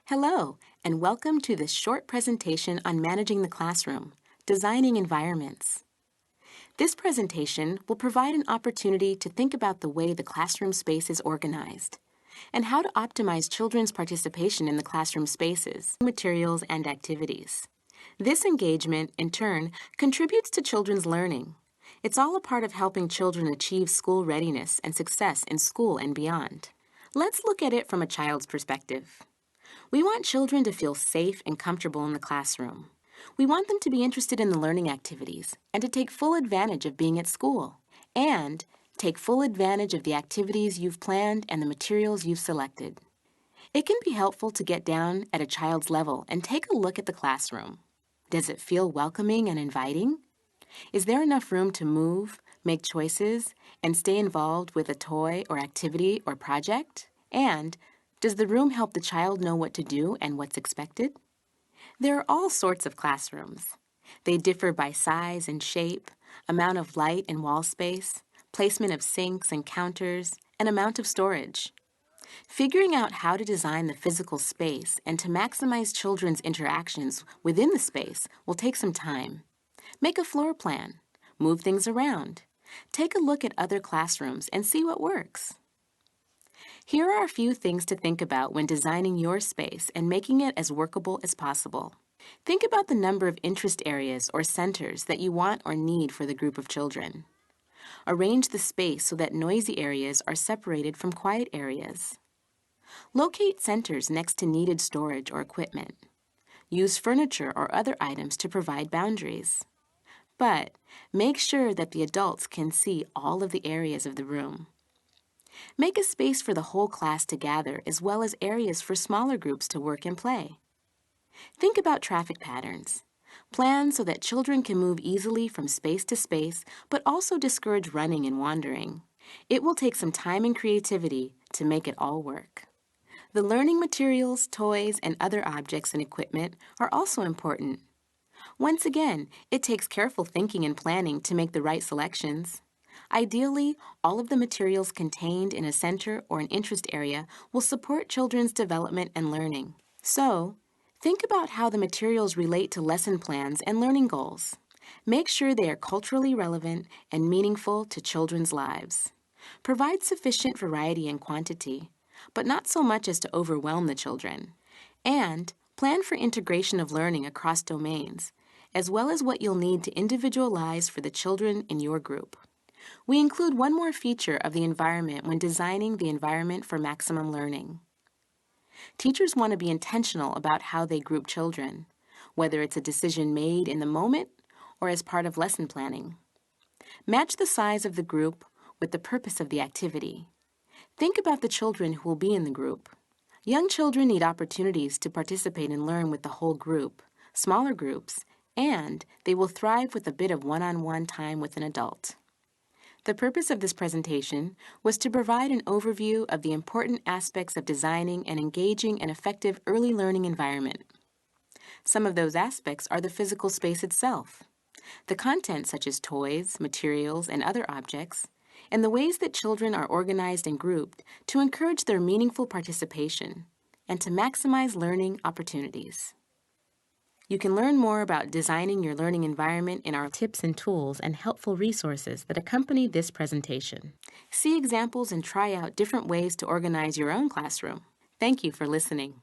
Hello, and welcome to this short presentation on managing the classroom, designing environments. This presentation will provide an opportunity to think about the way the classroom space is organized and how to optimize children's participation in the classroom spaces, materials, and activities. This engagement, in turn, contributes to children's learning. It's all a part of helping children achieve school readiness and success in school and beyond. Let's look at it from a child's perspective. We want children to feel safe and comfortable in the classroom. We want them to be interested in the learning activities and to take full advantage of being at school, and take full advantage of the activities you've planned and the materials you've selected. It can be helpful to get down at a child's level and take a look at the classroom. Does it feel welcoming and inviting? Is there enough room to move, make choices, and stay involved with a toy or activity or project? And does the room help the child know what to do and what's expected? There are all sorts of classrooms. They differ by size and shape, amount of light and wall space, placement of sinks and counters, and amount of storage. Figuring out how to design the physical space and to maximize children's interactions within the space will take some time. Make a floor plan. Move things around. Take a look at other classrooms and see what works. Here are a few things to think about when designing your space and making it as workable as possible. Think about the number of interest areas or centers that you want or need for the group of children. Arrange the space so that noisy areas are separated from quiet areas. Locate centers next to needed storage or equipment. Use furniture or other items to provide boundaries. But make sure that the adults can see all of the areas of the room. Make a space for the whole class to gather as well as areas for smaller groups to work and play. Think about traffic patterns. Plan so that children can move easily from space to space, but also discourage running and wandering. It will take some time and creativity to make it all work. The learning materials, toys, and other objects and equipment are also important. Once again, it takes careful thinking and planning to make the right selections. Ideally, all of the materials contained in a center or an interest area will support children's development and learning. So, think about how the materials relate to lesson plans and learning goals. Make sure they are culturally relevant and meaningful to children's lives. Provide sufficient variety and quantity, but not so much as to overwhelm the children. And plan for integration of learning across domains, as well as what you'll need to individualize for the children in your group. We include one more feature of the environment when designing the environment for maximum learning. Teachers want to be intentional about how they group children, whether it's a decision made in the moment or as part of lesson planning. Match the size of the group with the purpose of the activity. Think about the children who will be in the group. Young children need opportunities to participate and learn with the whole group, smaller groups, and they will thrive with a bit of one-on-one time with an adult. The purpose of this presentation was to provide an overview of the important aspects of designing and engaging an effective early learning environment. Some of those aspects are the physical space itself, the content such as toys, materials, and other objects, and the ways that children are organized and grouped to encourage their meaningful participation and to maximize learning opportunities. You can learn more about designing your learning environment in our tips and tools and helpful resources that accompany this presentation. See examples and try out different ways to organize your own classroom. Thank you for listening.